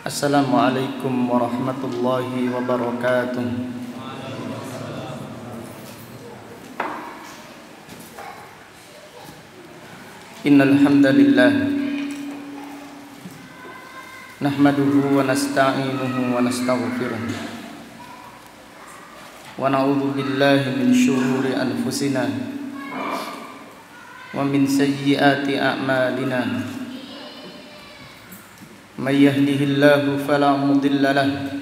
Assalamualaikum warahmatullahi wabarakatuh. Innal hamdalillah nahmaduhu wa nasta'inuhu wa nastaghfiruh wa na'udzu billahi min shururi anfusina wa min sayyiati a'malina. Man yahdihillahu fala mudilla lahu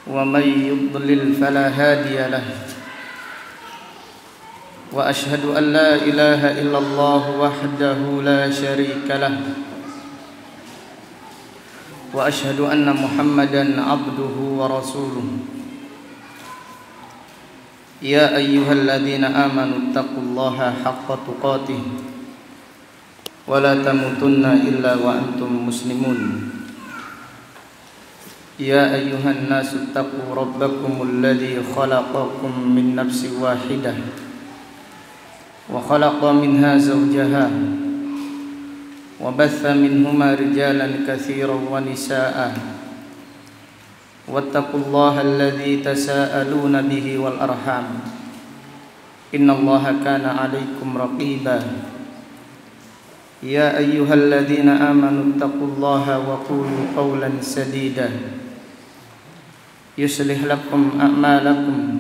wa man yudlil fala hadiya lahu. Wa ashhadu an la ilaha illallah wahdahu la syarika lahu wa ashhadu anna Muhammadan abduhu wa rasuluh. Ya ayyuhalladzina amanu taqullaha haqqa tuqatih wa la tamutunna illa wa antum muslimun. Ya ayyuhan nasu taqu rabbakumul ladzi khalaqakum min nafsin wahidah wa khalaqa minha zawjaha wa batha minhuma rijalan katsiran wa nisaa'a wattaqullaha alladzi tasaaluna bihi wal arham innallaha kana 'alaikum raqiba. Ya ayyuhalladzina amanu taqullaha wa qulu qawlan sadida yuslih lakum a'malakum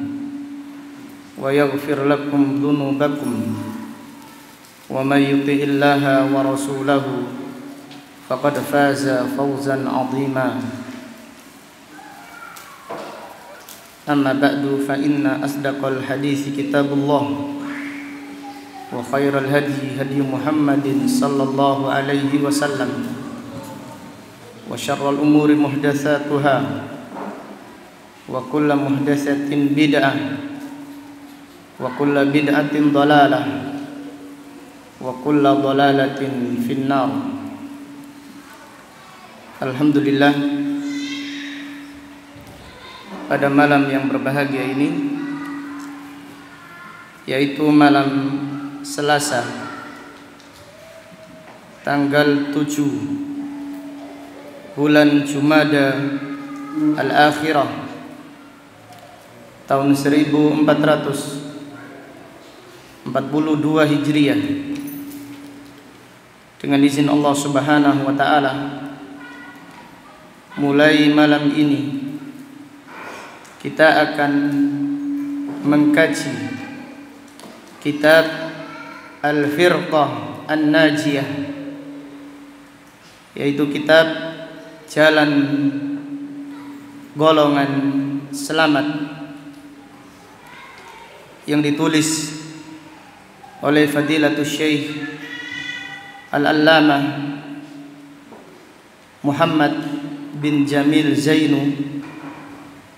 wa yaghfir lakum dhunubakum wa may yuti'illaha wa rasulahu faqad faza fawzan 'azima. Amma ba'du fa inna asdaqal hadithi kitabullah wa khairal hadi hadi Muhammadin sallallahu alaihi wasallam wa syarrul umuri muhdatsatuha wa kullu muhdatsatin bid'ah wa kullu bid'atin dhalalah wa kullu dhalalatin finnar. Alhamdulillah, pada malam yang berbahagia ini, yaitu malam Selasa tanggal 7 bulan Jumada al-Akhirah tahun 1442 Hijriah, dengan izin Allah Subhanahu wa taala, mulai malam ini kita akan mengkaji kitab Al-Firqah An-Najiyah, yaitu kitab jalan golongan selamat yang ditulis oleh Fadilatul Syekh Al-Allamah Muhammad bin Jamil Zainu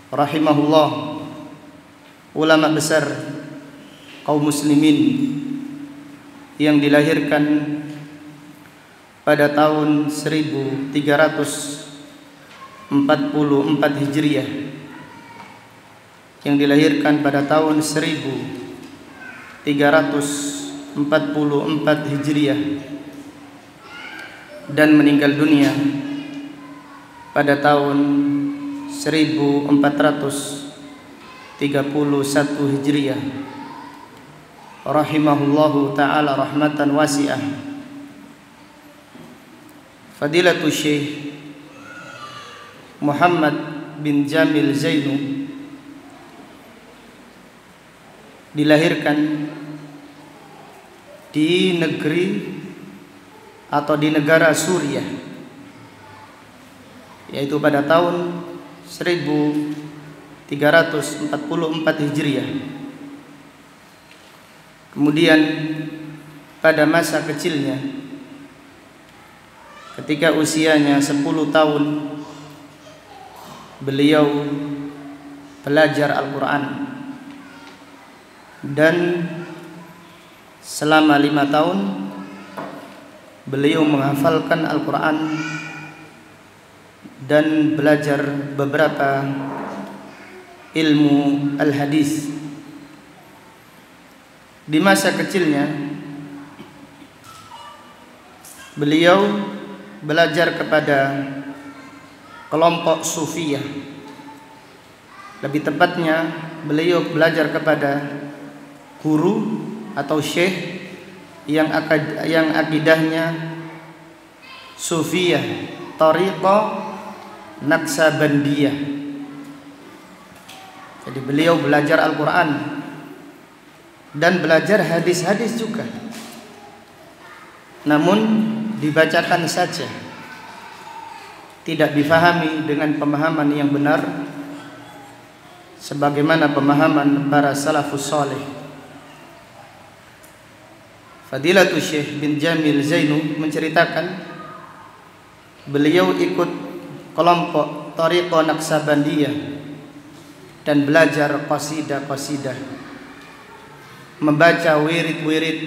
rahimahullah, ulama besar kaum muslimin yang dilahirkan pada tahun 1344 Hijriah, yang dilahirkan pada tahun 1344 Hijriah dan meninggal dunia pada tahun 1431 Hijriah, rahimahullahu ta'ala rahmatan wasi'ah. Fadilatul Syekh Muhammad bin Jamil Zainu dilahirkan di negeri atau di negara Suriah, yaitu pada tahun 1344 Hijriah. Kemudian pada masa kecilnya, ketika usianya 10 tahun, beliau belajar Al-Quran, dan selama 5 tahun beliau menghafalkan Al-Quran dan belajar beberapa ilmu al-hadis. Di masa kecilnya beliau belajar kepada kelompok Sufiyah. Lebih tepatnya beliau belajar kepada guru atau syekh yang akidahnya Sufiyah, Thariqah Naqsabandiyah. Jadi beliau belajar Al-Quran dan belajar hadis-hadis juga, namun dibacakan saja, tidak difahami dengan pemahaman yang benar sebagaimana pemahaman para salafus saleh. Fadilatul Syekh bin Jamil Zainu menceritakan beliau ikut kelompok Thariqah Naqsabandiyah dan belajar qasidah-qasidah, membaca wirid-wirid,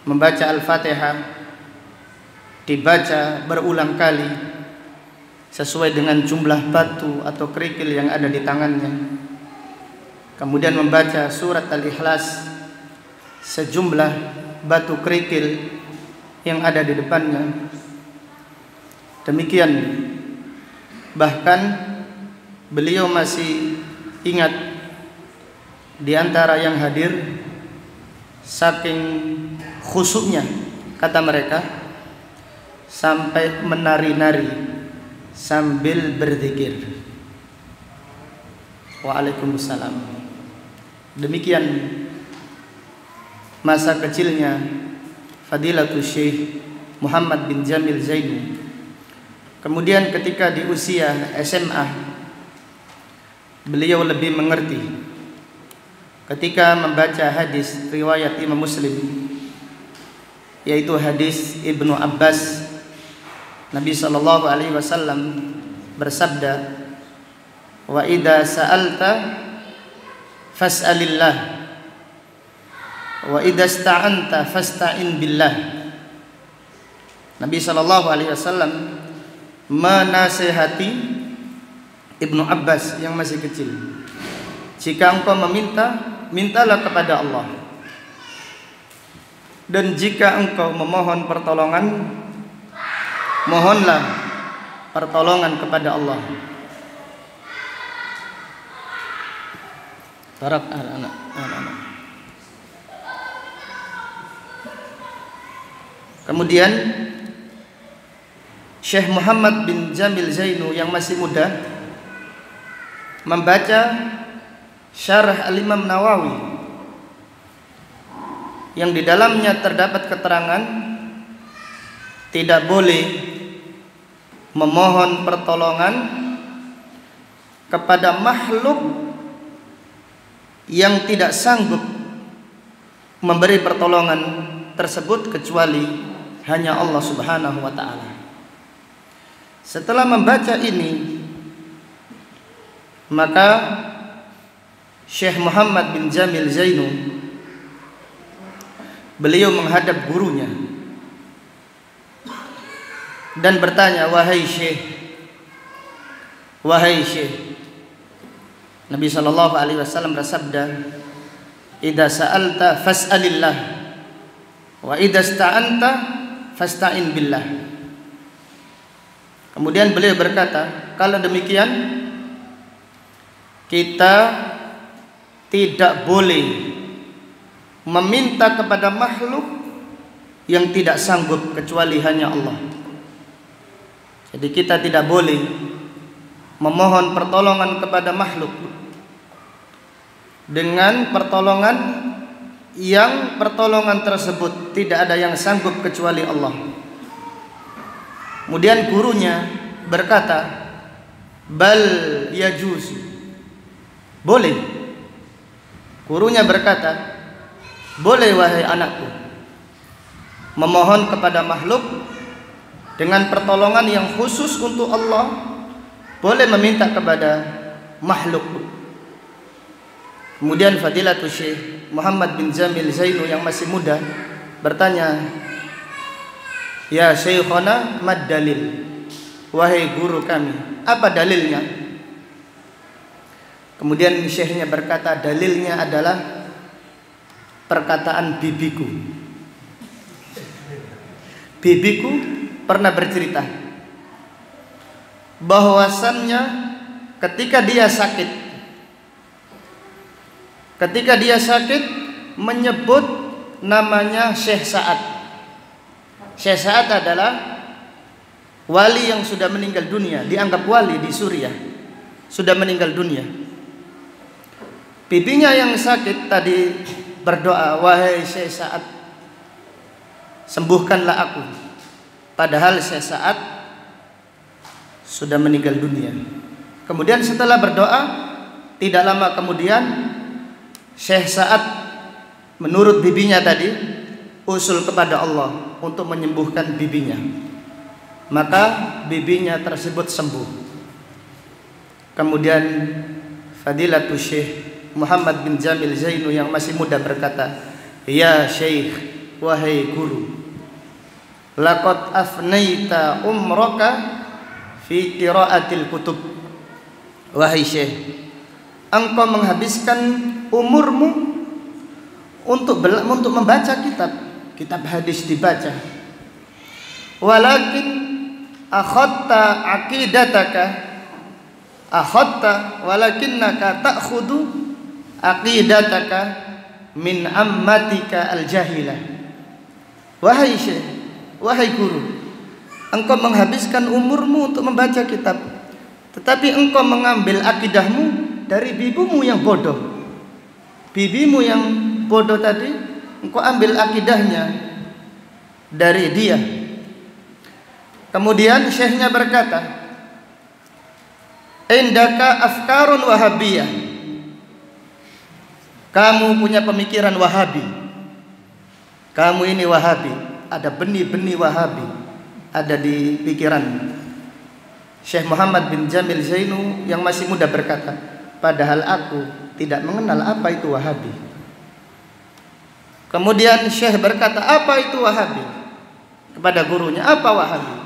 membaca Al-Fatihah dibaca berulang kali sesuai dengan jumlah batu atau kerikil yang ada di tangannya. Kemudian membaca surat Al-Ikhlas sejumlah batu kerikil yang ada di depannya. Demikian, bahkan beliau masih ingat di antara yang hadir, saking khusyuknya kata mereka, sampai menari-nari sambil berzikir. Waalaikumsalam. Demikian masa kecilnya Fadilatul Syekh Muhammad bin Jamil Zainu. Kemudian ketika di usia SMA, beliau lebih mengerti ketika membaca hadis riwayat Imam Muslim, yaitu hadis Ibnu Abbas. Nabi sallallahu alaihi wasallam bersabda, "Wa idza sa'alta fas'alillah wa idza ista'anta fasta'in billah." Nabi sallallahu alaihi wasallam menasihati Ibnu Abbas yang masih kecil, jika engkau meminta, mintalah kepada Allah, dan jika engkau memohon pertolongan, mohonlah pertolongan kepada Allah. Barak anak-anak. Kemudian Syekh Muhammad bin Jamil Zainu yang masih muda membaca Syarah Al-Imam Nawawi yang di dalamnya terdapat keterangan tidak boleh memohon pertolongan kepada makhluk yang tidak sanggup memberi pertolongan tersebut kecuali hanya Allah Subhanahu wa ta'ala. Setelah membaca ini, maka Syekh Muhammad bin Jamil Zainu beliau menghadap gurunya dan bertanya, "Wahai Syekh, wahai Syekh." Nabi sallallahu alaihi wasallam bersabda, "Idza sa'alta fas'alillah wa idza ista'anta fasta'in billah." Kemudian beliau berkata, kalau demikian kita tidak boleh meminta kepada makhluk yang tidak sanggup kecuali hanya Allah. Jadi kita tidak boleh memohon pertolongan kepada makhluk dengan pertolongan yang pertolongan tersebut tidak ada yang sanggup kecuali Allah. Kemudian gurunya berkata, "Bal yajuz." Boleh. Gurunya berkata, "Boleh wahai anakku, memohon kepada makhluk dengan pertolongan yang khusus untuk Allah, boleh meminta kepada makhluk." Kemudian Fadilatul Syekh Muhammad bin Jamil Zainu yang masih muda bertanya, "Ya Syekhana, mad dalil?" Wahai guru kami, apa dalilnya? Kemudian syekhnya berkata, dalilnya adalah perkataan bibiku. Bibiku pernah bercerita bahwasannya ketika dia sakit menyebut namanya Syekh Sa'ad. Syekh Sa'ad adalah wali yang sudah meninggal dunia, dianggap wali di Suriah, sudah meninggal dunia. Bibinya yang sakit tadi berdoa, wahai Syekh Sa'ad, sembuhkanlah aku. Padahal Syekh Sa'ad sudah meninggal dunia. Kemudian setelah berdoa, tidak lama kemudian Syekh Sa'ad menurut bibinya tadi usul kepada Allah untuk menyembuhkan bibinya. Maka bibinya tersebut sembuh. Kemudian Fadilatul Syekh Muhammad bin Jamil Zainu yang masih muda berkata, ya Syekh, wahai guru, laqad afnaita umraka fi qiraatil kutub. Wahai Syekh, engkau menghabiskan umurmu untuk membaca kitab hadis dibaca. Walakin akhadta aqidataka, walakinnaka ta'khudhu aqidataka min ammatika al-jahilah. Wahai Syekh, wahai guru, engkau menghabiskan umurmu untuk membaca kitab, tetapi engkau mengambil akidahmu dari bibumu yang bodoh. Bibimu yang bodoh tadi, engkau ambil akidahnya dari dia. Kemudian syekhnya berkata, indaka afkarun wahabiyah, kamu punya pemikiran wahabi, kamu ini wahabi, ada benih-benih wahabi ada di pikiran. Syekh Muhammad bin Jamil Zainu yang masih muda berkata, padahal aku tidak mengenal apa itu wahabi. Kemudian Syekh berkata, apa itu wahabi? Kepada gurunya, apa wahabi?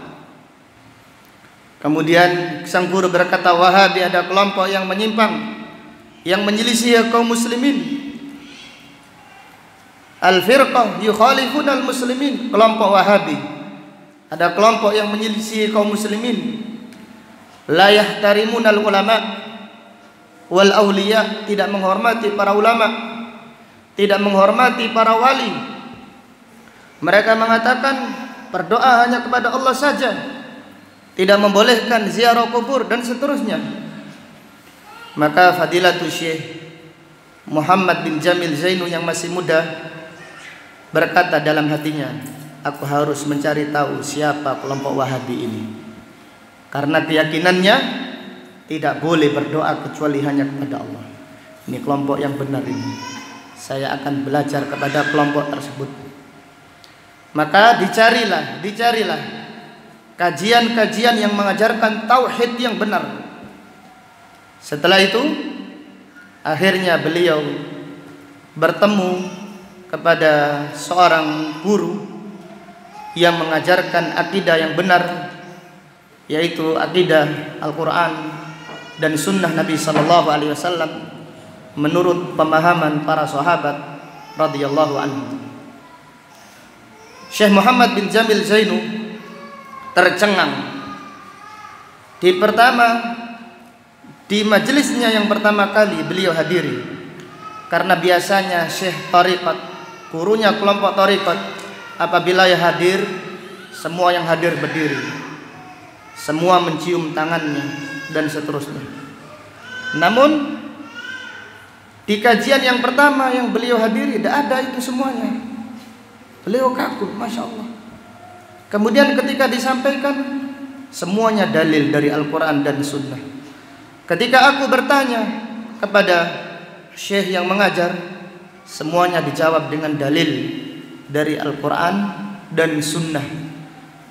Kemudian sang guru berkata, wahabi ada kelompok yang menyimpang, yang menyelisih kaum muslimin. Al-firqah yukhalifun al-muslimin, kelompok wahabi ada kelompok yang menyelisih kaum muslimin. La yahtarimun al-ulama wal awliya, tidak menghormati para ulama, tidak menghormati para wali. Mereka mengatakan berdoa hanya kepada Allah saja, tidak membolehkan ziarah kubur dan seterusnya. Maka Fadilatul Syekh Muhammad bin Jamil Zainu yang masih muda berkata dalam hatinya, aku harus mencari tahu siapa kelompok Wahabi ini, karena keyakinannya tidak boleh berdoa kecuali hanya kepada Allah. Ini kelompok yang benar ini, saya akan belajar kepada kelompok tersebut. Maka dicarilah kajian-kajian yang mengajarkan tauhid yang benar. Setelah itu akhirnya beliau bertemu kepada seorang guru yang mengajarkan akidah yang benar, yaitu akidah Al-Quran dan Sunnah Nabi Sallallahu Alaihi Wasallam menurut pemahaman para sahabat radhiyallahu anhu. Syekh Muhammad bin Jamil Zainu tercengang di majelisnya yang pertama kali beliau hadiri, karena biasanya Syekh Tariqat, gurunya kelompok Tariqat, apabila ia hadir, semua yang hadir berdiri, semua mencium tangannya dan seterusnya. Namun di kajian yang pertama yang beliau hadiri tidak ada itu semuanya. Beliau kaku, Masya Allah. Kemudian ketika disampaikan, semuanya dalil dari Al-Quran dan Sunnah. Ketika aku bertanya kepada syekh yang mengajar, semuanya dijawab dengan dalil dari Al-Quran dan Sunnah.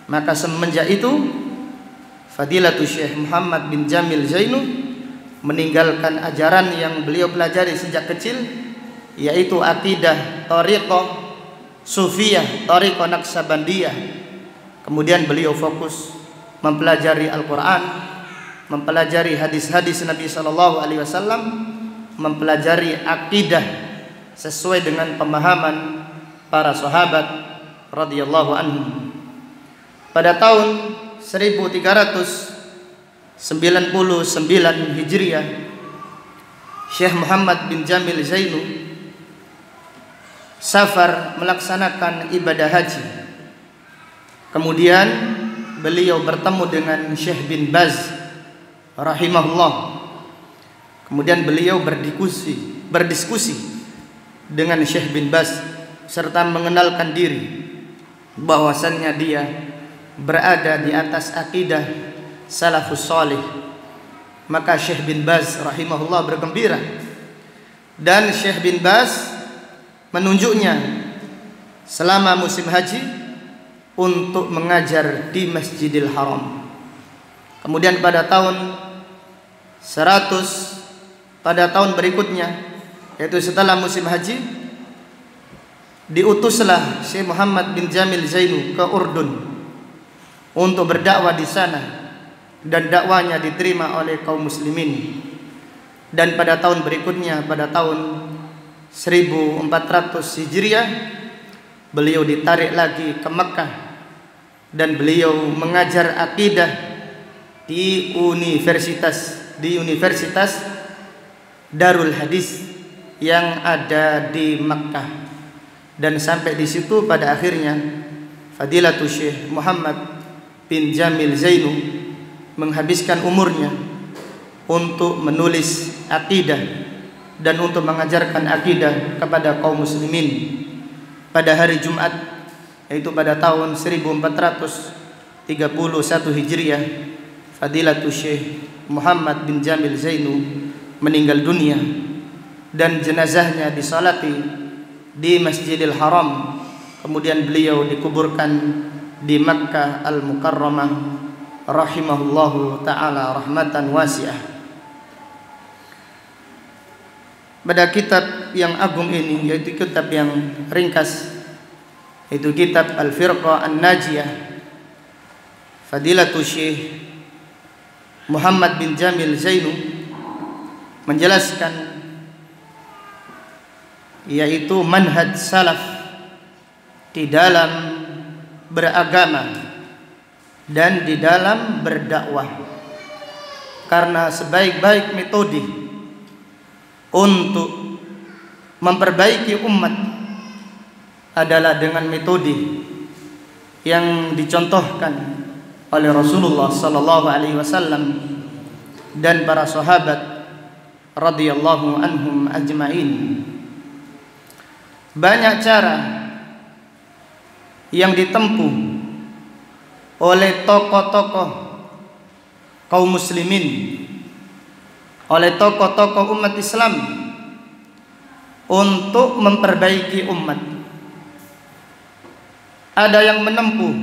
Maka semenjak itu Fadilatul Syekh Muhammad bin Jamil Zainu meninggalkan ajaran yang beliau pelajari sejak kecil, yaitu akidah Thariqah Sufiyah, Thariqah Naqsabandiyah. Kemudian beliau fokus mempelajari Al-Quran, mempelajari hadis-hadis Nabi SAW, mempelajari akidah sesuai dengan pemahaman para sahabat radhiyallahu anhum. pada tahun 1399 Hijriah, Syekh Muhammad bin Jamil Zainu safar melaksanakan ibadah haji. Kemudian beliau bertemu dengan Syekh bin Baz rahimahullah. Kemudian beliau berdiskusi dengan Syekh bin Baz serta mengenalkan diri bahwasannya dia berada di atas akidah salafus salih. Maka Syekh bin Baz rahimahullah bergembira, dan Syekh bin Baz menunjuknya selama musim haji untuk mengajar di Masjidil Haram. Kemudian pada tahun berikutnya, yaitu setelah musim haji, diutuslah Syekh Muhammad bin Jamil Zainu ke Urdun untuk berdakwah di sana, dan dakwanya diterima oleh kaum muslimin. Dan pada tahun berikutnya, pada tahun 1400 Hijriah, beliau ditarik lagi ke Mekah dan beliau mengajar akidah di Universitas Darul Hadis yang ada di Mekah. Dan sampai di situ pada akhirnya Fadilatul Syekh Muhammad bin Jamil Zainu menghabiskan umurnya untuk menulis akidah dan untuk mengajarkan akidah kepada kaum muslimin. Pada hari Jumat, yaitu pada tahun 1431 Hijriah, Fadilatul Syekh Muhammad bin Jamil Zainu meninggal dunia, dan jenazahnya disalati di Masjidil Haram. Kemudian beliau dikuburkan di Makkah Al-Mukarramah rahimahullahu ta'ala rahmatan wasi'ah. Pada kitab yang agung ini, yaitu kitab yang ringkas, yaitu kitab Al-Firqah An-Najiyah, Fadilatul Syekh Muhammad bin Jamil Zainu menjelaskan, yaitu manhaj salaf di dalam beragama dan di dalam berdakwah. Karena sebaik-baik metode untuk memperbaiki umat adalah dengan metode yang dicontohkan oleh Rasulullah sallallahu alaihi wasallam dan para sahabat radhiyallahu anhum ajmain. Banyak cara yang ditempuh oleh tokoh-tokoh kaum muslimin, oleh tokoh-tokoh umat Islam untuk memperbaiki umat. Ada yang menempuh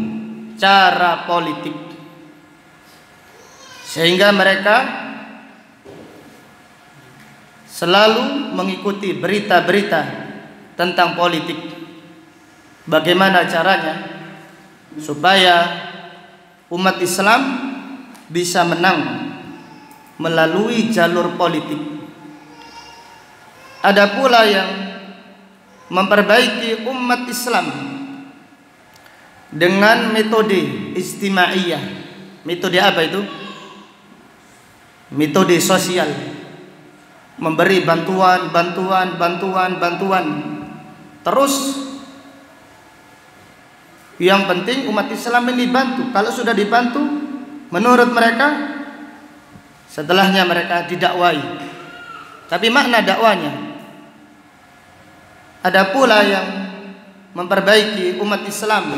cara politik, sehingga mereka selalu mengikuti berita-berita tentang politik. Bagaimana caranya supaya umat Islam bisa menang melalui jalur politik. Ada pula yang memperbaiki umat Islam dengan metode istimaiyah. Metode apa itu? Metode sosial. Memberi bantuan. Terus yang penting umat Islam ini dibantu. Kalau sudah dibantu, menurut mereka, setelahnya mereka didakwai. Tapi makna dakwanya. Ada pula yang memperbaiki umat Islam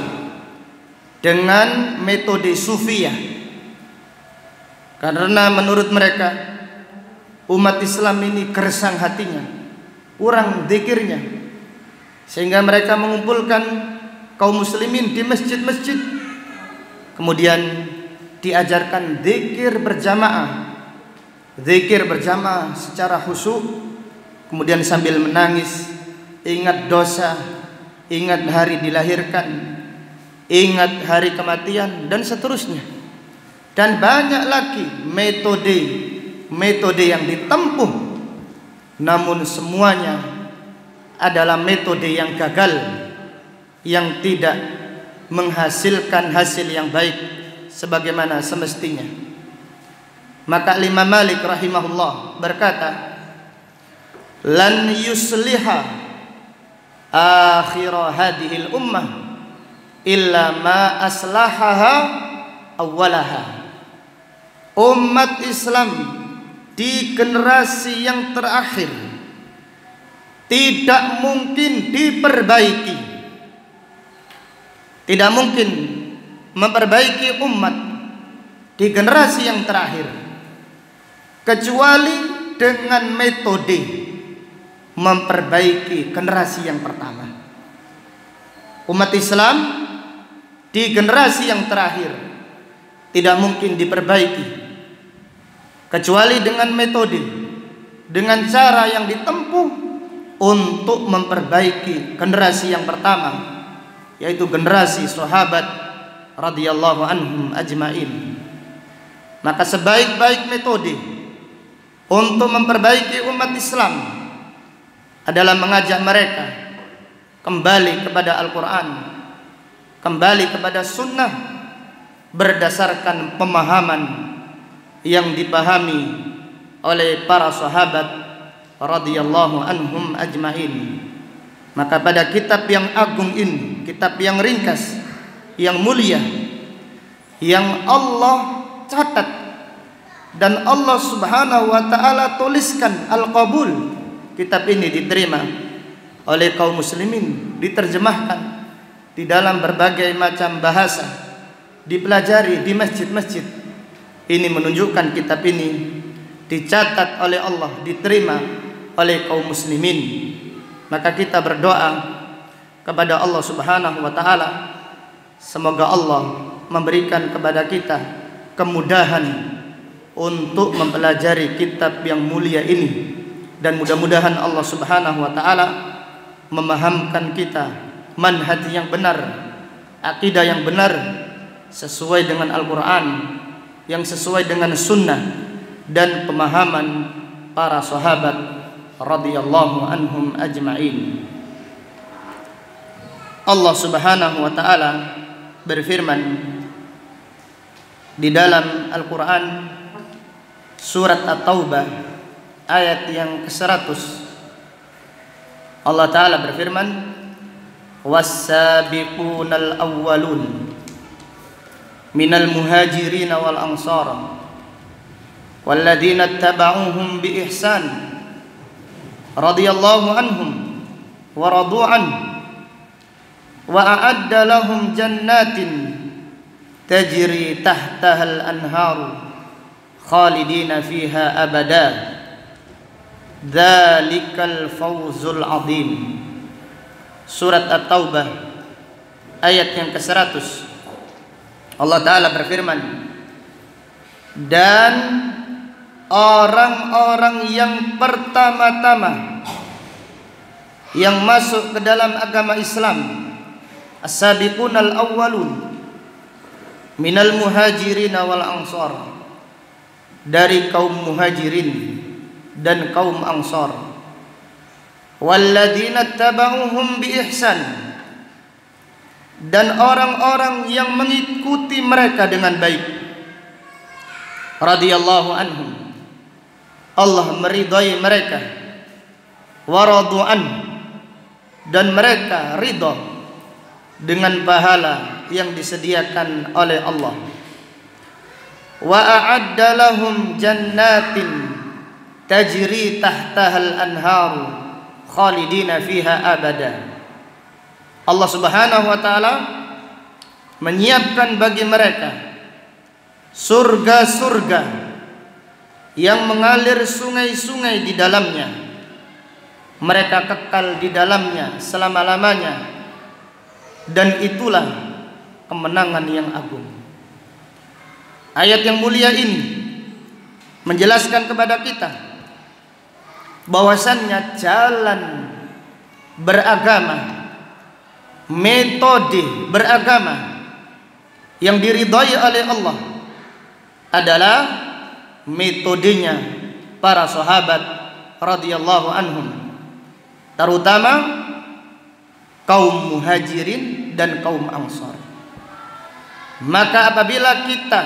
dengan metode sufiyah. Karena menurut mereka umat Islam ini gersang hatinya, kurang zikirnya, sehingga mereka mengumpulkan kaum muslimin di masjid-masjid, kemudian diajarkan zikir berjamaah secara khusyuk, kemudian sambil menangis, ingat dosa, ingat hari dilahirkan, ingat hari kematian, dan seterusnya. Dan banyak lagi metode yang ditempuh, namun semuanya adalah metode yang gagal, yang tidak menghasilkan hasil yang baik sebagaimana semestinya. Maka Imam Malik rahimahullah berkata, lan yusliha akhir hadhil ummah illa ma aslahaha awwalaha. Umat Islam di generasi yang terakhir tidak mungkin diperbaiki, tidak mungkin memperbaiki umat di generasi yang terakhir kecuali dengan metode memperbaiki generasi yang pertama. Umat Islam di generasi yang terakhir tidak mungkin diperbaiki kecuali dengan metode, dengan cara yang ditempuh untuk memperbaiki generasi yang pertama, yaitu generasi sahabat radhiyallahu anhum ajmain. Maka sebaik-baik metode untuk memperbaiki umat Islam adalah mengajak mereka kembali kepada Al-Quran, kembali kepada sunnah, berdasarkan pemahaman yang dipahami oleh para sahabat radhiyallahu anhum ajmain. Maka pada kitab yang agung ini, kitab yang ringkas, yang mulia, yang Allah catat dan Allah subhanahu wa ta'ala tuliskan al-qabul, kitab ini diterima oleh kaum muslimin, diterjemahkan di dalam berbagai macam bahasa, dipelajari di masjid-masjid. Ini menunjukkan kitab ini dicatat oleh Allah, diterima oleh kaum muslimin. Maka kita berdoa kepada Allah subhanahu wa ta'ala, semoga Allah memberikan kepada kita kemudahan untuk mempelajari kitab yang mulia ini, dan mudah-mudahan Allah subhanahu wa ta'ala memahamkan kita manhaj yang benar, akidah yang benar sesuai dengan Al-Quran, yang sesuai dengan sunnah dan pemahaman para sahabat radhiyallahu anhum ajma'in. Allah subhanahu wa ta'ala berfirman di dalam Al-Quran surat At-Taubah ayat yang ke-100. Allah Ta'ala berfirman, was-sabiqunal awwalun minal muhajirin wal ansar walladzina ittaba'uuhum bi ihsan radhiyallahu anhum wa radu an wa a'adda lahum jannatin tajri tahtaha al-anharu khalidina fiha abada dzalikal fawzul azim. Surat At-Taubah ayat yang ke-100. Allah Ta'ala berfirman, dan orang-orang yang pertama-tama yang masuk ke dalam agama Islam, as-sabiqunal awwalun minal muhajirin wal ansar, dari kaum muhajirin dan kaum ansar, walladzina tabauhum bi ihsan, dan orang-orang yang mengikuti mereka dengan baik, radhiyallahu anhum, Allah meridai mereka, wa radu an, dan mereka ridha dengan pahala yang disediakan oleh Allah, wa a'adda lahum jannatin tajri tahtahal anharu khalidina fiha abada. Allah subhanahu wa ta'ala menyiapkan bagi mereka surga-surga yang mengalir sungai-sungai di dalamnya, mereka kekal di dalamnya selama-lamanya, dan itulah kemenangan yang agung. Ayat yang mulia ini menjelaskan kepada kita bahwasannya jalan beragama, metode beragama yang diridhai oleh Allah adalah metodenya para sahabat radhiyallahu anhum, terutama kaum muhajirin dan kaum ansar. Maka apabila kita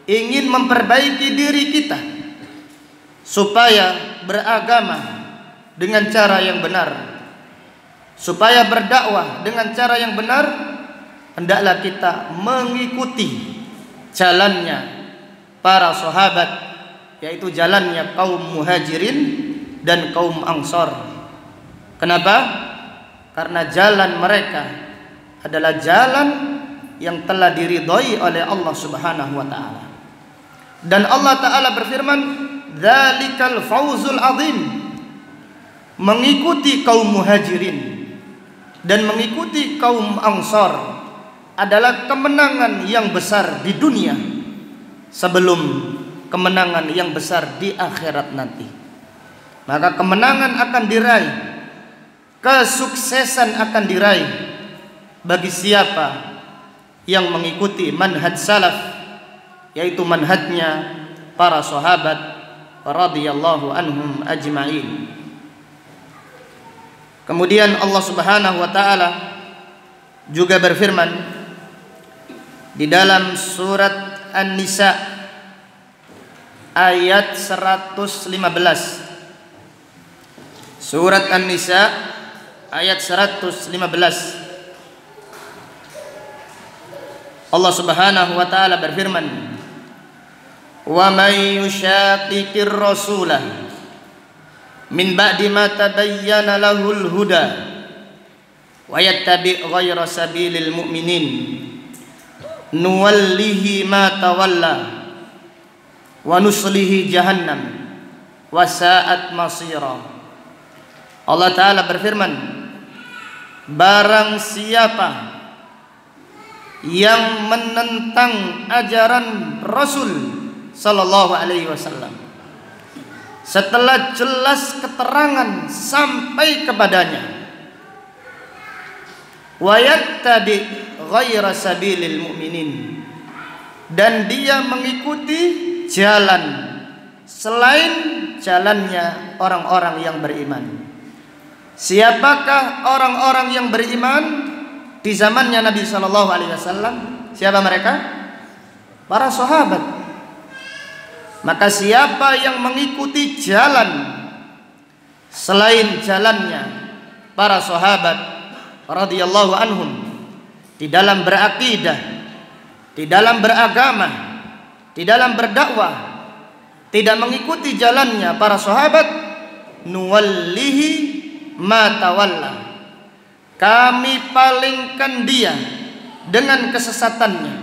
ingin memperbaiki diri kita supaya beragama dengan cara yang benar, supaya berdakwah dengan cara yang benar, hendaklah kita mengikuti jalannya para sahabat, yaitu jalannya kaum muhajirin dan kaum ansor. Kenapa? Karena jalan mereka adalah jalan yang telah diridhai oleh Allah Subhanahu wa taala. Dan Allah taala berfirman, "Dzalikal fawzul azim." Mengikuti kaum muhajirin dan mengikuti kaum ansor adalah kemenangan yang besar di dunia sebelum kemenangan yang besar di akhirat nanti. Maka kemenangan akan diraih, kesuksesan akan diraih bagi siapa yang mengikuti manhaj salaf, yaitu manhajnya para sahabat radhiyallahu anhum ajma'in. Kemudian Allah Subhanahu wa taala juga berfirman di dalam surat An-Nisa ayat 115. Surat An-Nisa ayat 115. Allah Subhanahu wa taala berfirman, "Wa may yushaqiqir rasulah min ba'di ma tabayyana lahul huda wa yattabi' ghayra sabilil mu'minin nuwallihi ma tawalla wa nuslihi jahannam wa sa'at masira." Allah taala berfirman, barang siapa yang menentang ajaran Rasul sallallahu alaihi wasallam setelah jelas keterangan sampai kepadanya, wa yattabi ghaira sabilil mu'minin, dan dia mengikuti jalan selain jalannya orang-orang yang beriman. Siapakah orang-orang yang beriman di zamannya Nabi sallallahu alaihi wasallam? Siapa mereka? Para sahabat. Maka siapa yang mengikuti jalan selain jalannya para sahabat radhiyallahu anhum di dalam berakidah, di dalam beragama, di dalam berdakwah, tidak mengikuti jalannya para sahabat, nuwallihi ma tawalla, kami palingkan dia dengan kesesatannya.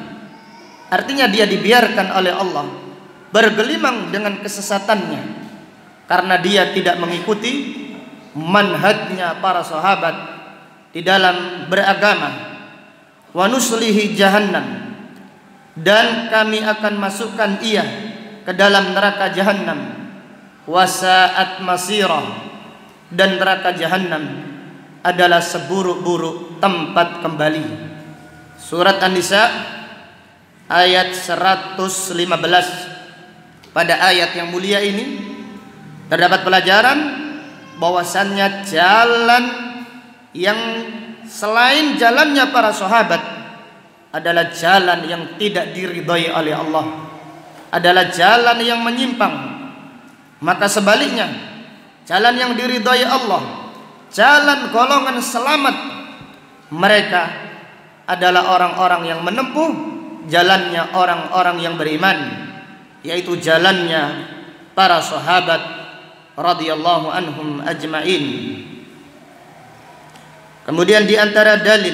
Artinya dia dibiarkan oleh Allah bergelimang dengan kesesatannya karena dia tidak mengikuti manhajnya para sahabat di dalam beragama. Wa nuslihi jahannam, dan kami akan masukkan ia ke dalam neraka jahannam. Wa sa'at masira, dan neraka jahannam adalah seburuk-buruk tempat kembali. Surat An-Nisa ayat 115. Pada ayat yang mulia ini terdapat pelajaran bahwasannya jalan yang selain jalannya para sahabat adalah jalan yang tidak diridhai oleh Allah, adalah jalan yang menyimpang. Maka sebaliknya, jalan yang diridhai Allah, jalan golongan selamat, mereka adalah orang-orang yang menempuh jalannya orang-orang yang beriman, yaitu jalannya para sahabat radhiyallahu anhum ajma'in. Kemudian di antara dalil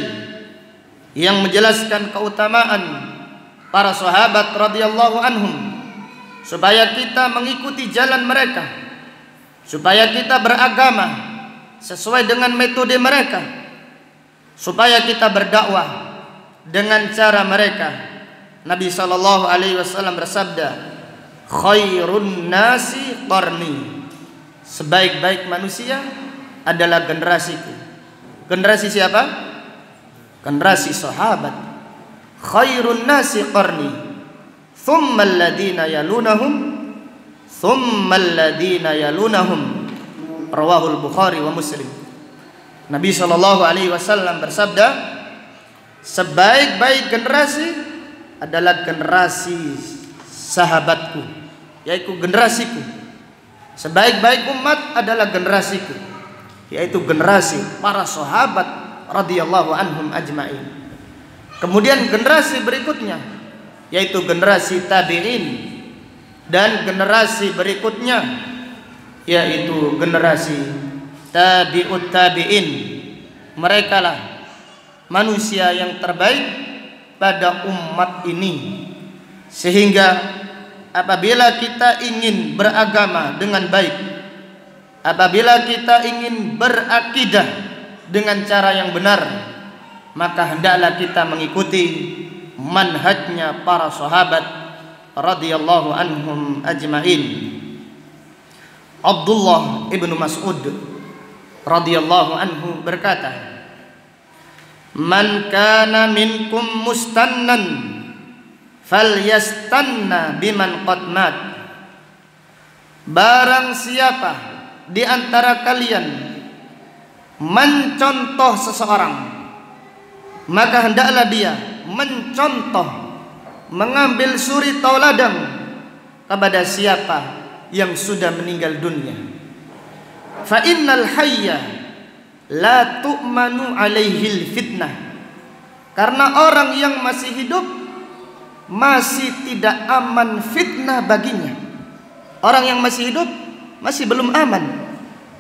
yang menjelaskan keutamaan para sahabat radhiyallahu anhum supaya kita mengikuti jalan mereka, supaya kita beragama sesuai dengan metode mereka, supaya kita berdakwah dengan cara mereka. Nabi sallallahu alaihi wasallam bersabda, khairun nasi qarni, sebaik-baik manusia adalah generasiku. Generasi siapa? Generasi sahabat. Khairun nasi qarni, thumma alladhina yalunahum, thumma alladhina yalunahum. Rawahul Bukhari wa Muslim. Nabi sallallahu alaihi wasallam bersabda, sebaik-baik generasi adalah generasi sahabatku, yaitu generasiku. Sebaik-baik umat adalah generasiku, yaitu generasi para sahabat radhiyallahu anhum ajma'in. Kemudian generasi berikutnya yaitu generasi tabi'in, dan generasi berikutnya yaitu generasi tabi'ut tabi'in. Mereka lah manusia yang terbaik pada umat ini. Sehingga apabila kita ingin beragama dengan baik, apabila kita ingin berakidah dengan cara yang benar, maka hendaklah kita mengikuti manhajnya para sahabat radhiyallahu anhum ajma'in. Abdullah ibnu Mas'ud radhiyallahu anhu berkata, "Man kana minkum mustannan falyastanna biman qad mat." Barang siapa di antara kalian mencontoh seseorang, maka hendaklah dia mencontoh, mengambil suri tauladan kepada siapa yang sudah meninggal dunia. Fa innal hayya la tu'manu alaihil fitnah. Karena orang yang masih hidup masih tidak aman fitnah baginya. Orang yang masih hidup masih belum aman,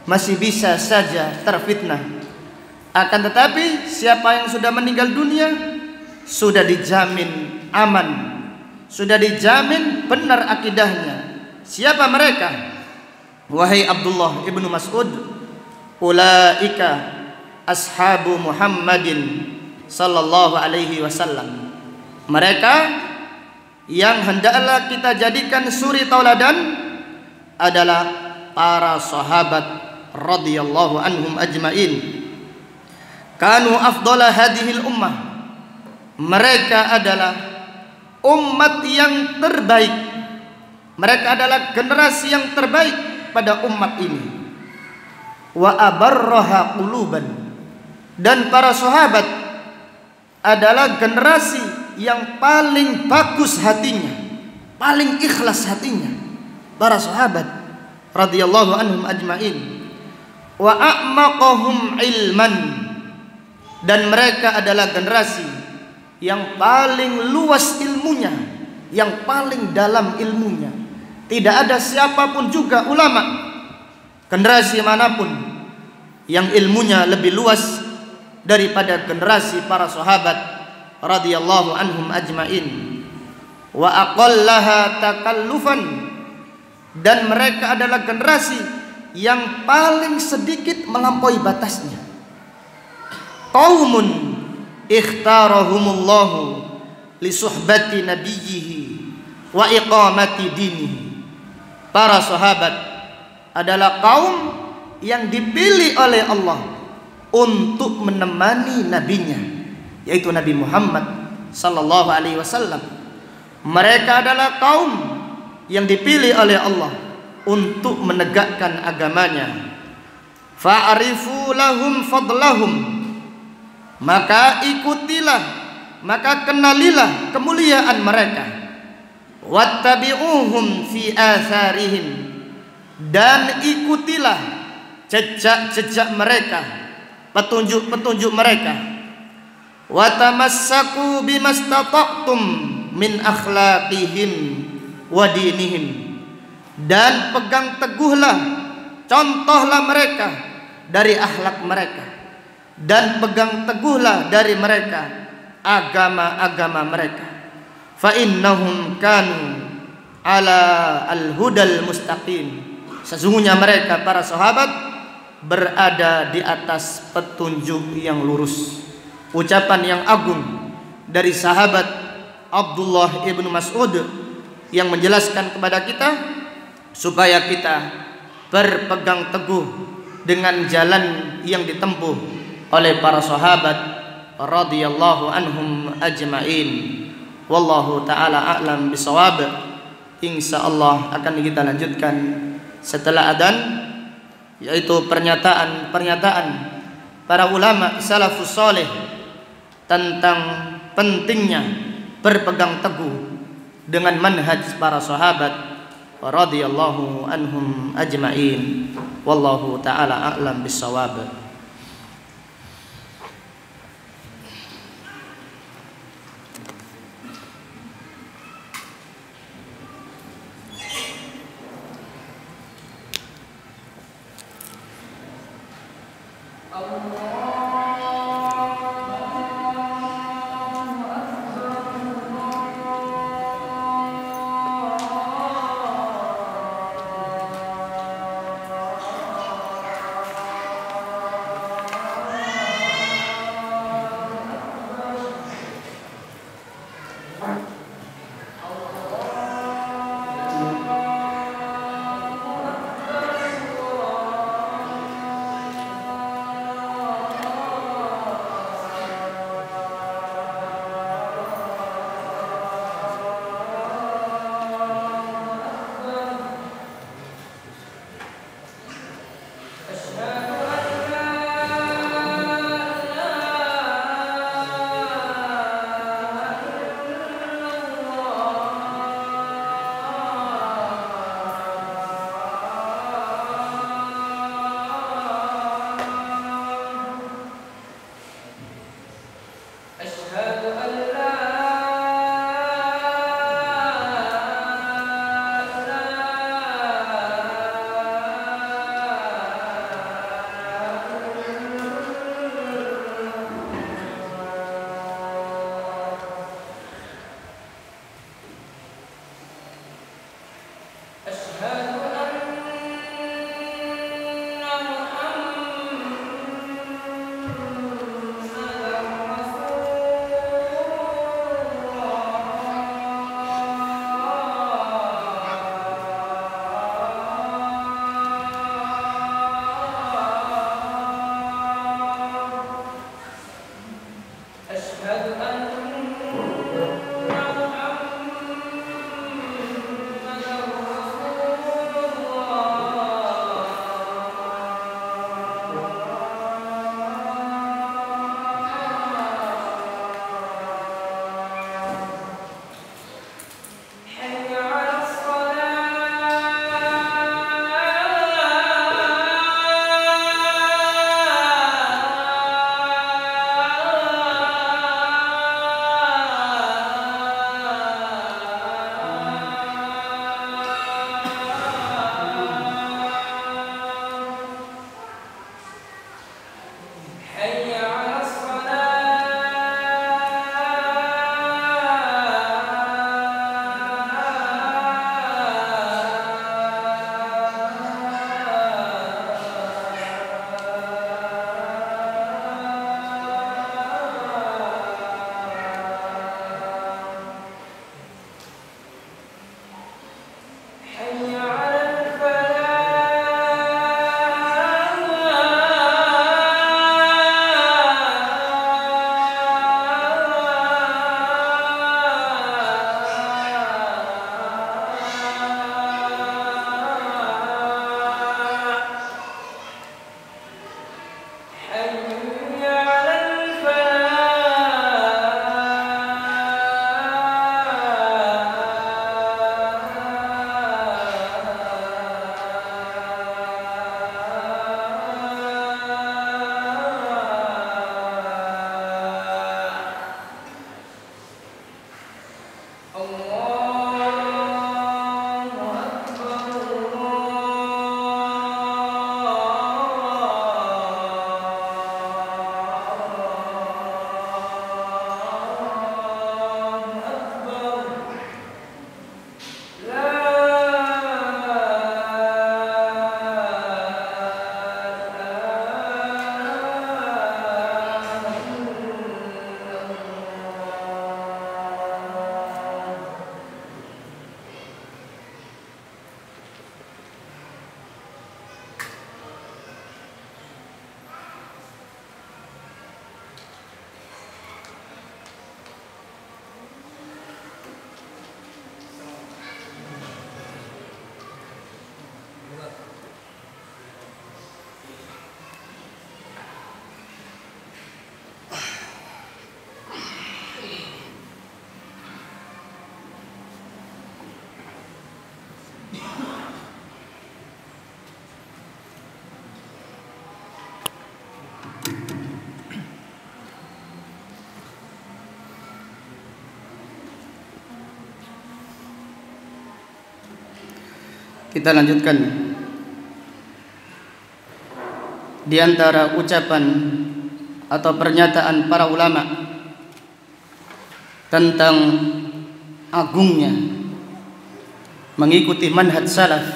masih bisa saja terfitnah. Akan tetapi siapa yang sudah meninggal dunia sudah dijamin aman, sudah dijamin benar akidahnya. Siapa mereka? Wahai Abdullah ibnu Mas'ud, ulaika ashabu Muhammadin sallallahu alaihi wasallam. Mereka yang hendaklah kita jadikan suri tauladan adalah para sahabat radhiyallahu anhum ajma'in. Kanu afdala hadhil ummah. Mereka adalah umat yang terbaik. Mereka adalah generasi yang terbaik pada umat ini. Wa abarraha quluban. Dan para sahabat adalah generasi yang paling bagus hatinya, paling ikhlas hatinya. Para sahabat radhiyallahu anhum ajma'in. Wa a'maqahum ilman. Dan mereka adalah generasi yang paling luas ilmunya, yang paling dalam ilmunya. Tidak ada siapapun juga ulama generasi manapun yang ilmunya lebih luas daripada generasi para sahabat radhiyallahu anhum ajma'in. Wa aqallaha takallufan. Dan mereka adalah generasi yang paling sedikit melampaui batasnya. Qaumun ikhtarahumullahu li suhbati nabiyhi wa iqamati dinihi. Para sahabat adalah kaum yang dipilih oleh Allah untuk menemani nabinya, yaitu Nabi Muhammad sallallahu alaihi wasallam. Mereka adalah kaum yang dipilih oleh Allah untuk menegakkan agamanya. Fa'arifu lahum fadlahum. Maka ikutilah, maka kenalilah kemuliaan mereka. Wattabi'uhum fi atharihim. Dan ikutilah jejak-jejak mereka, petunjuk-petunjuk mereka. Watamassaku bimastata'tum min akhlaqihim wa dinihim. Dan pegang teguhlah, contohlah mereka dari akhlak mereka, dan pegang teguhlah dari mereka agama-agama mereka. Fa innahum kanu ala al-hudal mustaqim. Sesungguhnya mereka para sahabat berada di atas petunjuk yang lurus. Ucapan yang agung dari sahabat Abdullah ibnu Mas'ud yang menjelaskan kepada kita supaya kita berpegang teguh dengan jalan yang ditempuh oleh para sahabat radhiyallahu anhum ajma'in. Wallahu ta'ala a'lam bisawab. Insyaallah akan kita lanjutkan setelah adzan, yaitu pernyataan para ulama salafus saleh tentang pentingnya berpegang teguh dengan manhaj para sahabat radhiyallahu anhum ajma'in. Wallahu taala a'lam bissawab. Kita lanjutkan di antara ucapan atau pernyataan para ulama tentang agungnya mengikuti manhaj salaf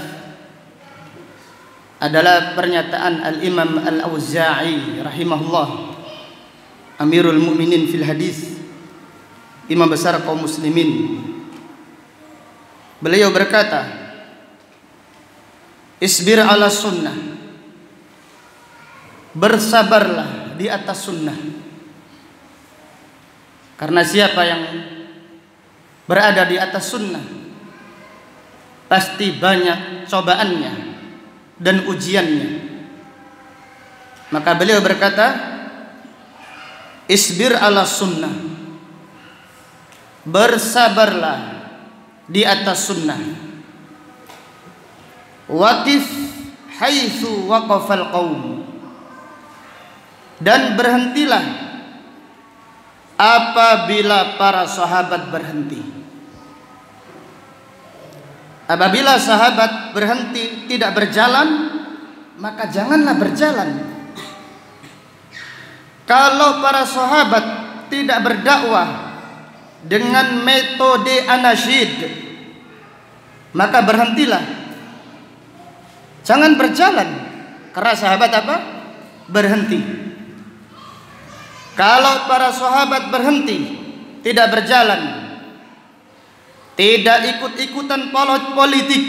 adalah pernyataan Al-Imam Al-Auza'i rahimahullah, Amirul Mukminin fil hadis, imam besar kaum muslimin. Beliau berkata, isbir ala sunnah, bersabarlah di atas sunnah. Karena siapa yang berada di atas sunnah pasti banyak cobaannya dan ujiannya. Maka beliau berkata, isbir ala sunnah, bersabarlah di atas sunnah. Waqif haitsu waqafal qaum, dan berhentilah apabila para sahabat berhenti. Apabila sahabat berhenti, tidak berjalan, maka janganlah berjalan. Kalau para sahabat tidak berdakwah dengan metode anasyid, maka berhentilah. Jangan berjalan, karena sahabat apa? Berhenti. Kalau para sahabat berhenti, tidak berjalan, tidak ikut-ikutan politik,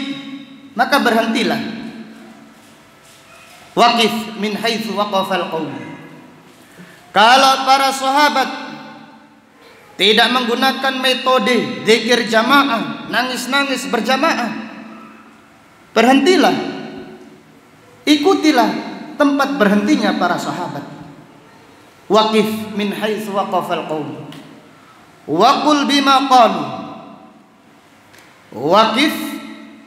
maka berhentilah. Waqif min haitsu waqafal qaum. Kalau para sahabat tidak menggunakan metode zikir jamaah, nangis-nangis berjamaah, berhentilah. Ikutilah tempat berhentinya para sahabat. Waqif min haitsu waqafal qaum. Wa qul bima qalu. Waqif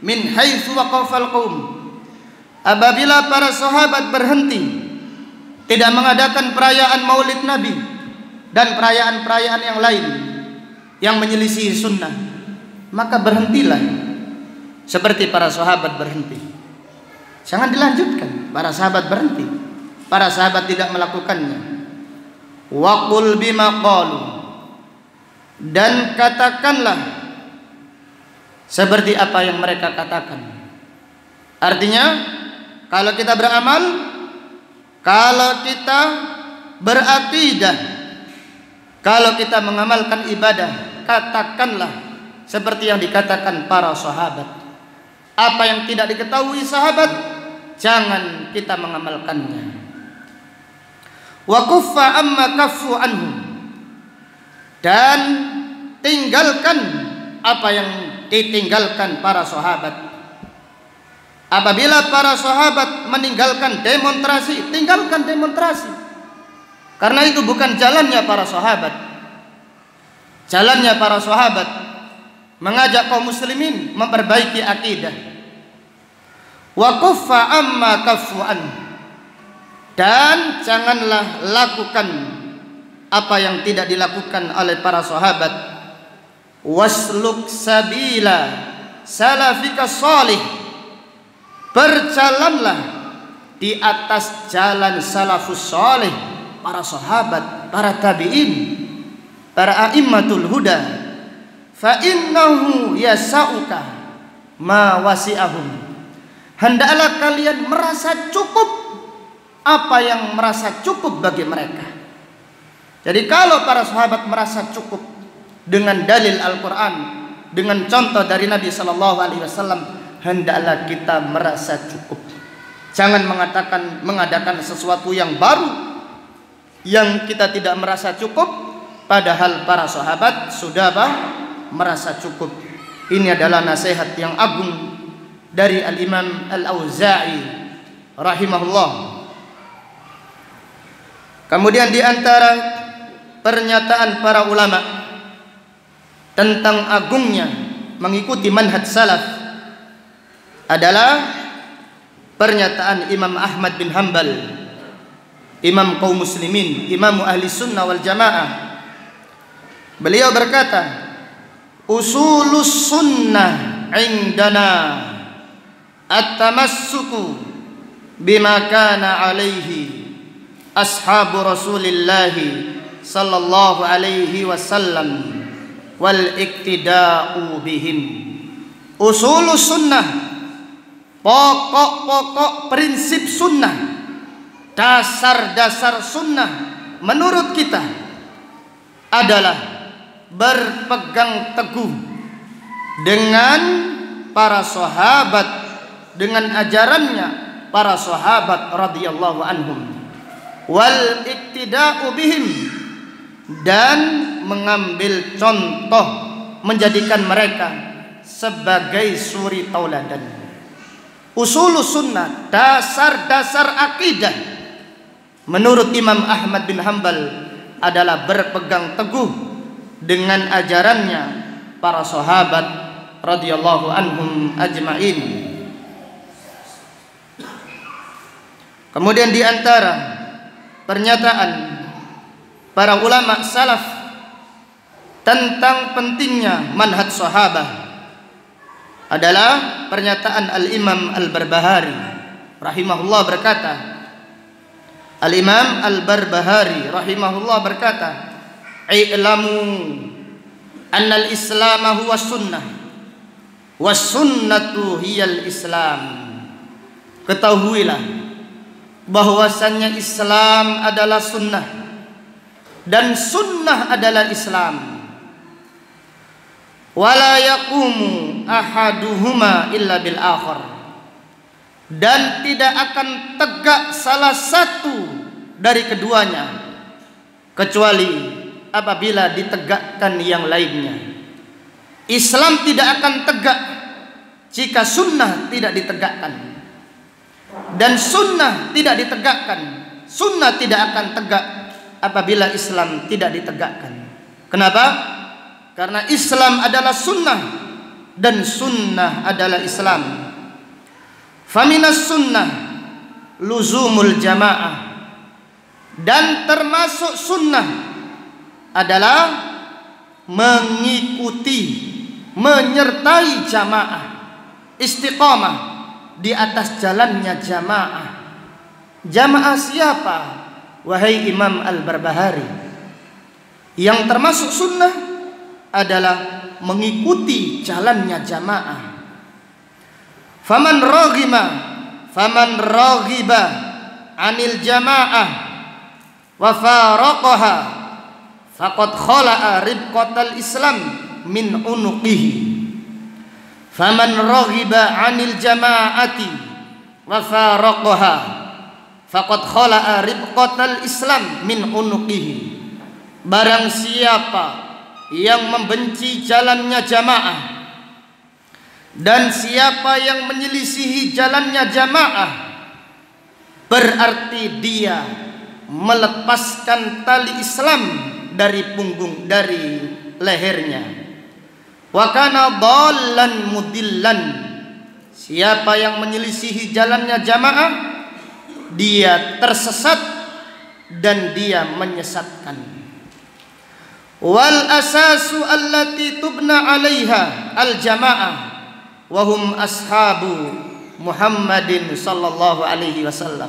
min haitsu waqafal qaum. Apabila para sahabat berhenti, tidak mengadakan perayaan Maulid Nabi dan perayaan-perayaan yang lain yang menyelisihi sunnah, maka berhentilah seperti para sahabat berhenti. Jangan dilanjutkan. Para sahabat berhenti, para sahabat tidak melakukannya. Wa qul bima qalu, dan katakanlah seperti apa yang mereka katakan. Artinya, kalau kita beramal, kalau kita berakidah, kalau kita mengamalkan ibadah, katakanlah seperti yang dikatakan para sahabat. Apa yang tidak diketahui sahabat, jangan kita mengamalkannya. Wa kuffa amma kaffu anhu, dan tinggalkan apa yang ditinggalkan para sahabat. Apabila para sahabat meninggalkan demonstrasi, tinggalkan demonstrasi, karena itu bukan jalannya para sahabat. Jalannya para sahabat mengajak kaum muslimin memperbaiki akidah. Wa kuffa amma kaffu anhu, dan janganlah lakukan apa yang tidak dilakukan oleh para sahabat. Wasluk sabila salafika salih, berjalanlah di atas jalan salafus salih, para sahabat, para tabi'in, para a'immatul huda. Fa innahu yasauka ma wasi'ahum, hendaklah kalian merasa cukup apa yang merasa cukup bagi mereka. Jadi kalau para sahabat merasa cukup dengan dalil Al-Quran, dengan contoh dari Nabi SAW, hendaklah kita merasa cukup. Jangan mengadakan sesuatu yang baru yang kita tidak merasa cukup, padahal para sahabat sudah merasa cukup. Ini adalah nasihat yang agung dari Al-Imam Al-Auza'i rahimahullah. Kemudian di antara pernyataan para ulama tentang agungnya mengikuti manhaj salaf adalah pernyataan Imam Ahmad bin Hanbal, imam kaum muslimin, imam ahli sunnah wal jamaah. Beliau berkata, usulus sunnah indana at-tamassuku bima kana alaihi ashabu Rasulillah sallallahu alaihi wasallam wal iktida'u bihim. Usulus sunnah, pokok-pokok prinsip sunnah, dasar-dasar sunnah menurut kita adalah berpegang teguh dengan para sahabat, dengan ajarannya para sahabat radhiyallahu anhum, wal iktida'u bihim, dan mengambil contoh, menjadikan mereka sebagai suri tauladan. Usulus sunnah, dasar-dasar akidah menurut Imam Ahmad bin Hanbal adalah berpegang teguh dengan ajarannya para sahabat radhiyallahu anhum ajma'in. Kemudian di antara pernyataan para ulama salaf tentang pentingnya manhaj sahabah adalah pernyataan Al-Imam Al-Barbahari rahimahullah berkata, Al-Imam Al-Barbahari rahimahullah berkata, "I'lamu anna al-Islam huwa sunnah was sunnatu hiyal Islam." Ketahuilah bahwasannya Islam adalah sunnah dan sunnah adalah Islam. Wala yaqumu ahaduhuma illa bil akhar, dan tidak akan tegak salah satu dari keduanya kecuali apabila ditegakkan yang lainnya. Islam tidak akan tegak jika sunnah tidak ditegakkan, dan sunnah tidak ditegakkan. Sunnah tidak akan tegak apabila Islam tidak ditegakkan. Kenapa? Karena Islam adalah sunnah dan sunnah adalah Islam. Faminas sunnah luzumul jamaah, dan termasuk sunnah adalah mengikuti, menyertai jamaah, istiqamah di atas jalannya jamaah. Jamaah siapa? Wahai Imam Al-Barbahari, yang termasuk sunnah adalah mengikuti jalannya jamaah. Faman raghiba anil jamaah wa faraqaha faqad khala'a ribqatal Islam min unuqihi. Faman raghiba anil jamaati wa faraqaha faqad khala'a ribqatal Islam min unuqihi. Barang siapa yang membenci jalannya jamaah dan siapa yang menyelisihi jalannya jamaah, berarti dia melepaskan tali Islam dari punggung, dari lehernya. Wa kana dhallan mudillan, siapa yang menyelisihi jalannya jamaah, dia tersesat dan dia menyesatkan. Wal asasu allati tubna 'alaiha al jamaah wa hum ashabu Muhammadin sallallahu alaihi wasallam,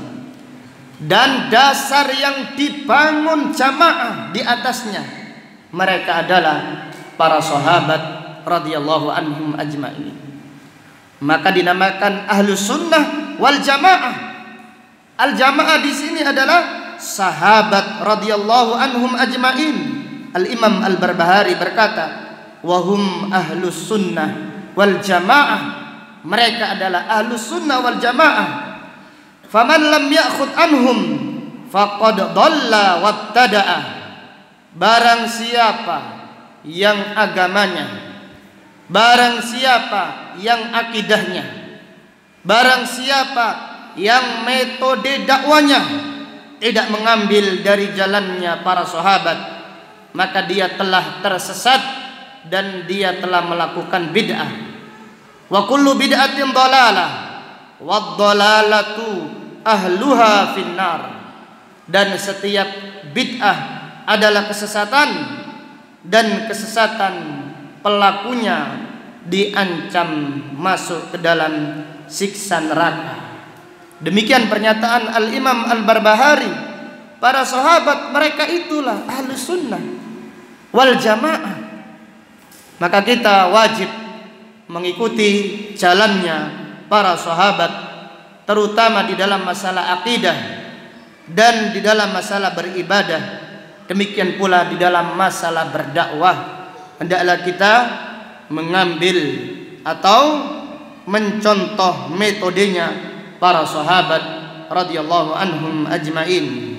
dan dasar yang dibangun jamaah di atasnya mereka adalah para sahabat radhiyallahu anhum ajma'in. Maka dinamakan ahlus sunnah wal jamaah. Al jamaah di sini adalah sahabat radhiyallahu anhum ajma'in. Al-Imam Al-Barbahari berkata, wahum ahlus sunnah wal jamaah, mereka adalah ahlus sunnah wal jamaah. Faman lam ya'khud anhum faqad dhalla wabtada'a, barang siapa yang agamanya, barang siapa yang akidahnya, barang siapa yang metode dakwanya tidak mengambil dari jalannya para sahabat, maka dia telah tersesat dan dia telah melakukan bid'ah. Wa kullu bid'atin dhalalah wad dhalalatu ahluha finnar, dan setiap bid'ah adalah kesesatan dan kesesatan pelakunya diancam masuk ke dalam siksa neraka. Demikian pernyataan Al-Imam Al-Barbahari. Para sahabat mereka itulah Ahlus Sunnah wal Jamaah. Maka kita wajib mengikuti jalannya para sahabat, terutama di dalam masalah akidah dan di dalam masalah beribadah. Demikian pula di dalam masalah berdakwah. Hendaklah kita mengambil atau mencontoh metodenya para sahabat radhiyallahu anhum ajmain.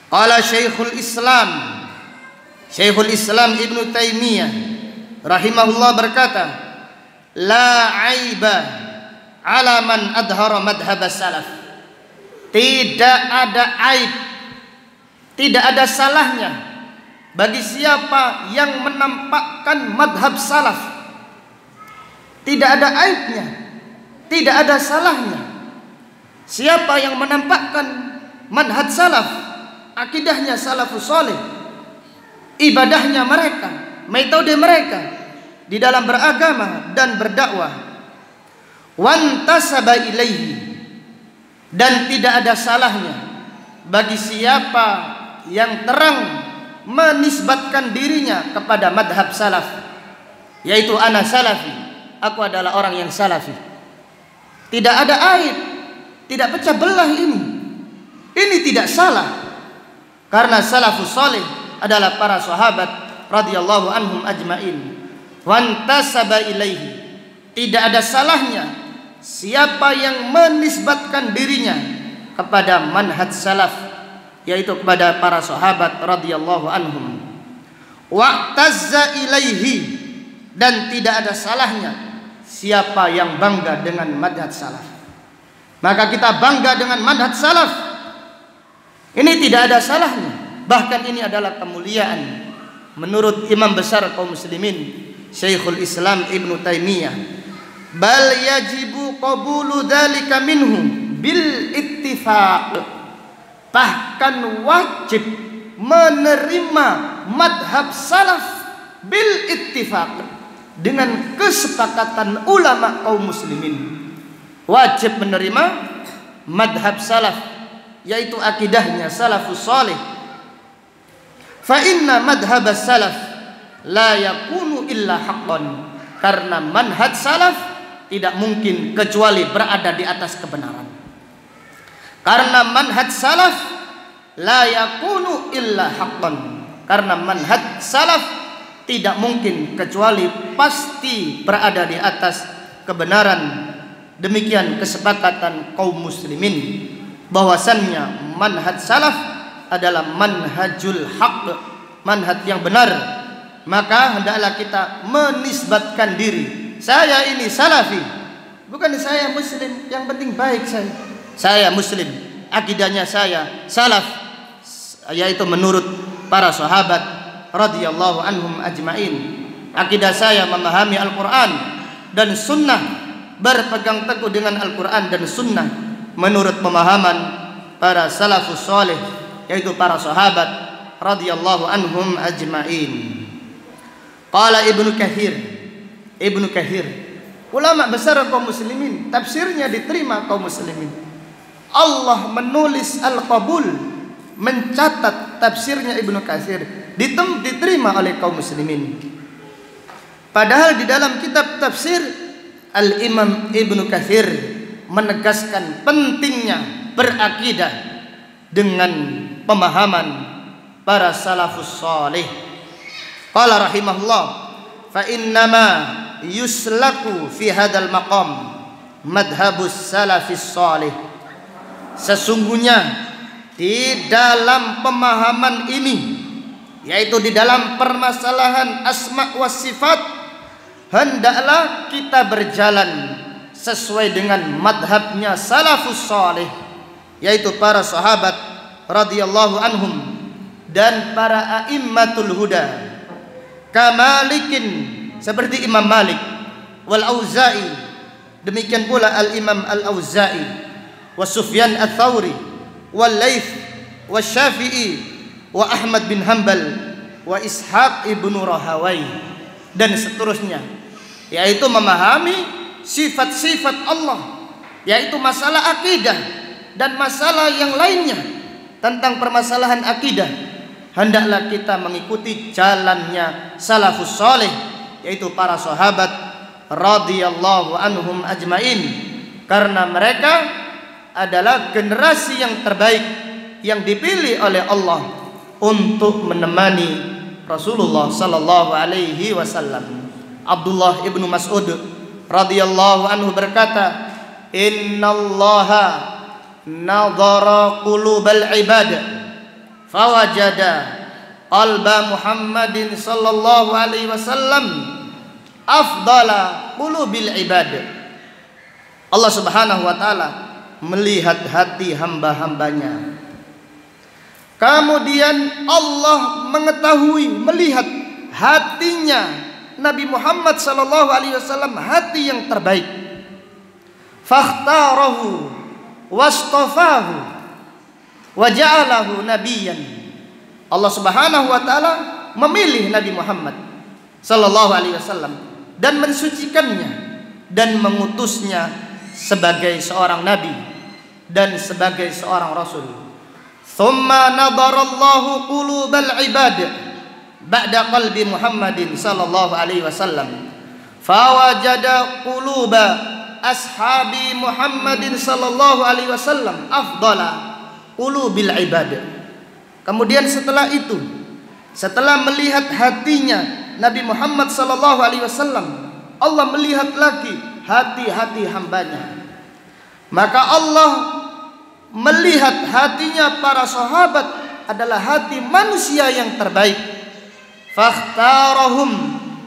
Qala Syekhul Islam Ibnu Taimiyah rahimahullah berkata, la aiba ala man adhara madhhab salaf. Tidak ada aib, tidak ada salahnya bagi siapa yang menampakkan madhab salaf. Tidak ada aibnya, tidak ada salahnya siapa yang menampakkan manhaj salaf, akidahnya salafus saleh, ibadahnya mereka, metode mereka di dalam beragama dan berdakwah. Wantasaba ilaihi, dan tidak ada salahnya bagi siapa yang terang menisbatkan dirinya kepada madhab salaf, yaitu ana salafi, aku adalah orang yang salafi. Tidak ada aib, tidak pecah belah ini. Ini tidak salah, karena salafus saleh adalah para sahabat radhiyallahu anhum ajmain. Wantasaba ilaihi, tidak ada salahnya siapa yang menisbatkan dirinya kepada manhaj salaf, yaitu kepada para sahabat radhiyallahu anhum. Wa'tazza ilaihi, dan tidak ada salahnya siapa yang bangga dengan manhaj salaf. Maka kita bangga dengan manhaj salaf, ini tidak ada salahnya. Bahkan ini adalah kemuliaan menurut imam besar kaum muslimin Syekhul Islam Ibnu Taimiyah. Bal yajibu qabulu dzalika minhu bil ittifaq. Bahkan wajib menerima madhab salaf bil ittifaq, dengan kesepakatan ulama kaum muslimin. Wajib menerima madhab salaf, yaitu akidahnya salafus salih. Fa inna madhab salaf la yakunu illa haqqan, karena manhaj salaf tidak mungkin kecuali berada di atas kebenaran. Karena manhaj salaf la yakunu illa haqqan, karena manhaj salaf tidak mungkin kecuali pasti berada di atas kebenaran. Demikian kesepakatan kaum muslimin bahwasannya manhaj salaf adalah manhajul haqq, manhaj yang benar. Maka hendaklah kita menisbatkan diri, saya ini salafi, bukan saya muslim, yang penting baik saya muslim, akidahnya saya salaf, yaitu menurut para sahabat radhiyallahu anhum ajmain. Akidah saya memahami Al-Quran dan sunnah, berpegang teguh dengan Al-Quran dan sunnah menurut pemahaman para salafus salih, yaitu para sahabat radhiyallahu anhum ajmain. Qala Ibnu Katsir, ulama besar kaum muslimin, tafsirnya diterima kaum muslimin. Allah menulis al-qabul, mencatat tafsirnya Ibnu Katsir, diterima oleh kaum muslimin. Padahal di dalam kitab tafsir Al-Imam Ibnu Katsir menegaskan pentingnya berakidah dengan pemahaman para salafus salih. Qala rahimahullah, fa innama yuslaku fi hadzal maqam madhhabus salafis salih. Sesungguhnya di dalam pemahaman ini, yaitu di dalam permasalahan asma wa sifat, hendaklah kita berjalan sesuai dengan madhabnya salafus salih, yaitu para sahabat radhiyallahu anhum dan para a'immatul huda. Kamalikin, seperti Imam Malik, wal Auza'i, demikian pula al-Imam al-Auza'i, wa Sufyan ats-Tsauri, wal Laits, wa Syafi'i, wa Ahmad bin Hanbal, wa Ishaq ibnu Rahawai, dan seterusnya, yaitu memahami sifat-sifat Allah, yaitu masalah akidah dan masalah yang lainnya tentang permasalahan akidah, hendaklah kita mengikuti jalannya salafus saleh, yaitu para sahabat radhiyallahu anhum ajmain, karena mereka adalah generasi yang terbaik yang dipilih oleh Allah untuk menemani Rasulullah sallallahu alaihi wasallam. Abdullah ibnu Mas'ud radhiyallahu anhu berkata, "Innallaha nadhara qulubal ibad fawajada qalba Muhammadin sallallahu alaihi wasallam afdala qulubil ibad." Allah Subhanahu wa taala melihat hati hamba-hambanya. Kemudian Allah mengetahui, melihat hatinya Nabi Muhammad sallallahu alaihi wasallam, hati yang terbaik. Fakhtarahu wastafahu wa ja'alahu nabiyyan. Allah Subhanahu wa taala memilih Nabi Muhammad sallallahu alaihi wasallam dan mensucikannya dan mengutusnya sebagai seorang nabi dan sebagai seorang rasul. Thumma nadarallahu qulubal ibad ba'da qalbi Muhammadin sallallahu alaihi wasallam fawajada quluba ashabi Muhammadin sallallahu alaihi wasallam afdala qulubil ibad. Kemudian setelah itu, setelah melihat hatinya Nabi Muhammad sallallahu alaihi wasallam, Allah melihat lagi hati-hati hambanya. Maka Allah melihat hatinya para sahabat adalah hati manusia yang terbaik. Fakhtarahum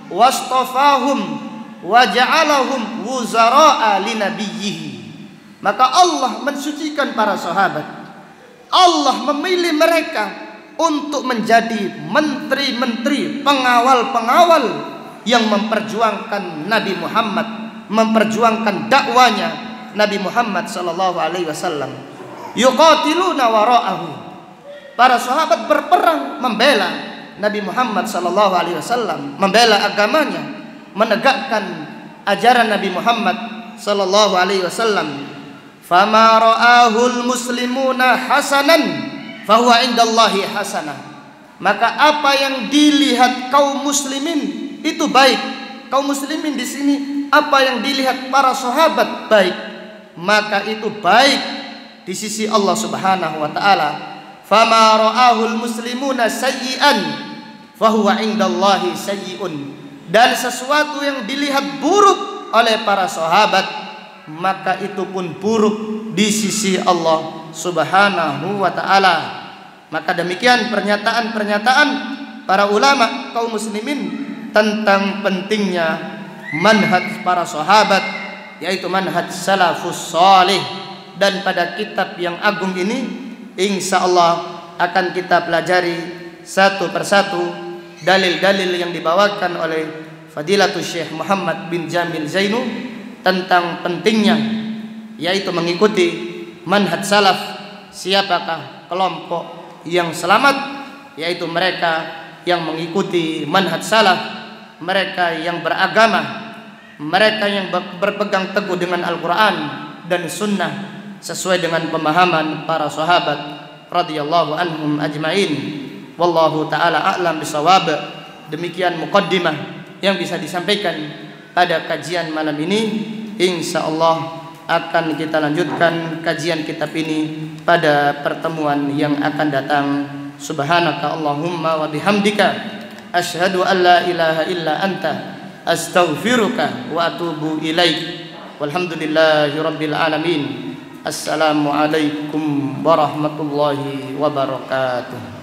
wastafahum wa ja'alahum wuzara'a li nabiyhi. Maka Allah mensucikan para sahabat. Allah memilih mereka untuk menjadi menteri-menteri, pengawal-pengawal yang memperjuangkan Nabi Muhammad, memperjuangkan dakwanya Nabi Muhammad sallallahu alaihi wasallam. Yuqatiluna wara'ahu. Para sahabat berperang membela Nabi Muhammad sallallahu alaihi wasallam, membela agamanya, menegakkan ajaran Nabi Muhammad sallallahu alaihi wasallam. Fama ra'ahul muslimuna hasanan fahuwa indallahi hasanah. Maka apa yang dilihat kaum muslimin itu baik. Kaum muslimin di sini apa yang dilihat para sahabat baik, maka itu baik di sisi Allah Subhanahu wa taala. Fama ra'ahul muslimuna sayyi'an fahuwa indallahi sayyi'un. Dan sesuatu yang dilihat buruk oleh para sahabat, maka itu pun buruk di sisi Allah Subhanahu wa taala. Maka demikian pernyataan-pernyataan para ulama kaum muslimin tentang pentingnya manhaj para sahabat, yaitu manhaj salafus salih. Dan pada kitab yang agung ini insya Allah akan kita pelajari satu persatu dalil-dalil yang dibawakan oleh Fadilatul Syekh Muhammad bin Jamil Zainu tentang pentingnya, yaitu mengikuti manhaj salaf. Siapakah kelompok yang selamat? Yaitu mereka yang mengikuti manhaj salaf, mereka yang beragama, mereka yang berpegang teguh dengan Al-Quran dan Sunnah sesuai dengan pemahaman para sahabat radhiyallahu anhum ajmain. Wallahu taala a'lam bisawab. Demikian muqaddimah yang bisa disampaikan pada kajian malam ini. Insyaallah akan kita lanjutkan kajian kitab ini pada pertemuan yang akan datang. Subhanaka Allahumma wa bihamdika asyhadu an la ilaha illa anta astaghfiruka wa atubu ilaik. Walhamdulillahi rabbil alamin. Assalamualaikum warahmatullahi wabarakatuh.